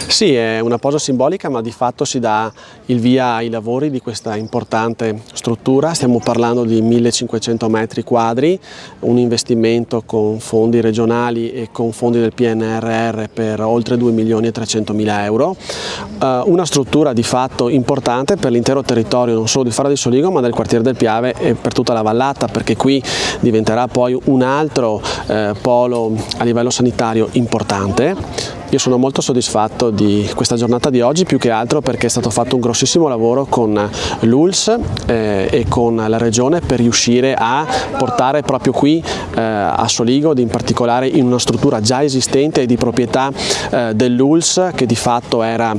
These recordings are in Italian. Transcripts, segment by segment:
Sì, è una posa simbolica, ma di fatto si dà il via ai lavori di questa importante struttura. Stiamo parlando di 1500 metri quadri, un investimento con fondi regionali e con fondi del PNRR per oltre 2.300.000 euro. Una struttura di fatto importante per l'intero territorio, non solo di Fara di Soligo, ma del quartiere del Piave e per tutta la vallata, perché qui diventerà poi un altro polo a livello sanitario importante. Io sono molto soddisfatto di questa giornata di oggi, più che altro perché è stato fatto un grossissimo lavoro con l'ULSS e con la Regione per riuscire a portare proprio qui a Soligo, in particolare in una struttura già esistente e di proprietà dell'ULSS, che di fatto era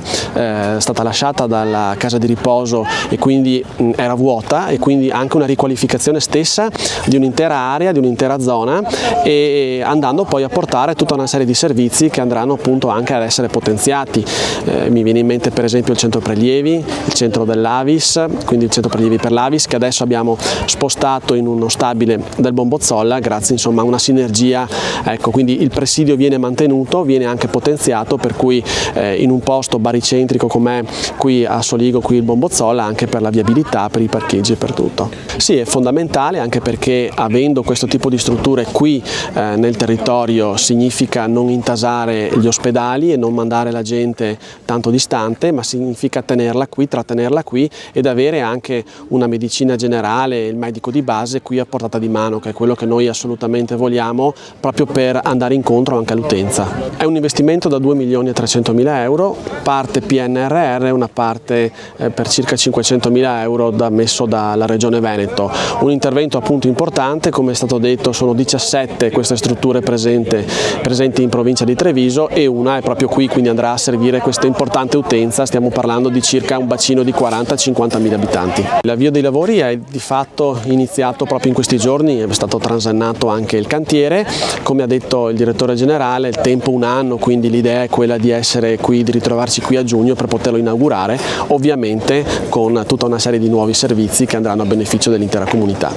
stata lasciata dalla casa di riposo e quindi era vuota, e quindi anche una riqualificazione stessa di un'intera area, di un'intera zona, e andando poi a portare tutta una serie di servizi che andranno appunto anche ad essere potenziati. Mi viene in mente per esempio il centro prelievi, il centro dell'Avis, quindi il centro prelievi per l'Avis, che adesso abbiamo spostato in uno stabile del Bombozzolla grazie insomma a una sinergia, ecco, quindi il presidio viene mantenuto, viene anche potenziato, per cui in un posto baricentrico com'è qui a Soligo, qui il Bombozzolla, anche per la viabilità, per i parcheggi e per tutto. Sì, è fondamentale, anche perché avendo questo tipo di strutture qui nel territorio significa non intasare gli ospedali e non mandare la gente tanto distante, ma significa tenerla qui, trattenerla qui ed avere anche una medicina generale, il medico di base qui a portata di mano, che è quello che noi assolutamente vogliamo proprio per andare incontro anche all'utenza. È un investimento da 2.300.000 euro, parte PNRR, una parte per circa 500.000 euro messo dalla Regione Veneto. Un intervento appunto importante, come è stato detto sono 17 queste strutture presenti in provincia di Treviso e una è proprio qui, quindi andrà a servire questa importante utenza. Stiamo parlando di circa un bacino di 40-50.000 abitanti. L'avvio dei lavori è di fatto iniziato proprio in questi giorni, è stato transannato anche il cantiere. Come ha detto il direttore generale, il tempo un anno, quindi l'idea è quella di essere qui, di ritrovarci qui a giugno per poterlo inaugurare, ovviamente con tutta una serie di nuovi servizi che andranno a beneficio dell'intera comunità.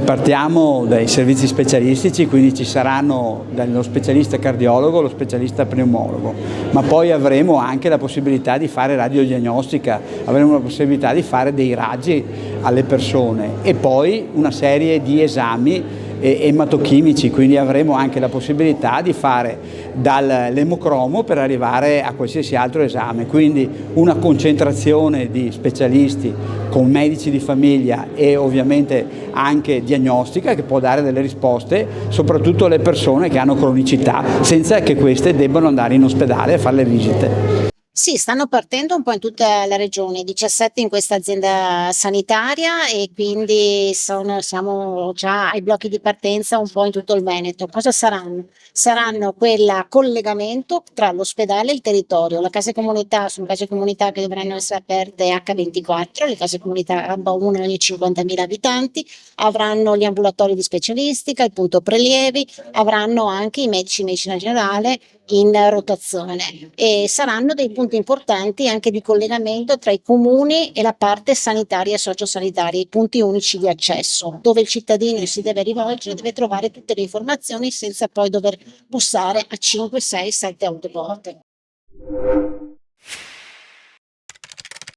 Partiamo dai servizi specialistici, quindi ci saranno lo specialista cardiologo, lo specialista pneumologo, ma poi avremo anche la possibilità di fare radiodiagnostica, avremo la possibilità di fare dei raggi alle persone e poi una serie di esami ematochimici, quindi avremo anche la possibilità di fare dall'emocromo per arrivare a qualsiasi altro esame, quindi una concentrazione di specialisti con medici di famiglia e ovviamente anche diagnostica che può dare delle risposte soprattutto alle persone che hanno cronicità senza che queste debbano andare in ospedale a fare le visite. Sì, stanno partendo un po' in tutta la regione, 17 in questa azienda sanitaria e quindi siamo già ai blocchi di partenza un po' in tutto il Veneto. Cosa saranno? Saranno quella collegamento tra l'ospedale e il territorio. Le case comunità sono case comunità che dovranno essere aperte H24, le case comunità ABA 1 ogni 50.000 abitanti, avranno gli ambulatori di specialistica, il punto prelievi, avranno anche i medici di medicina generale in rotazione e saranno dei punti importanti anche di collegamento tra i comuni e la parte sanitaria e sociosanitaria, i punti unici di accesso, dove il cittadino si deve rivolgere, deve trovare tutte le informazioni senza poi dover bussare a 5, 6, 7, 8 volte.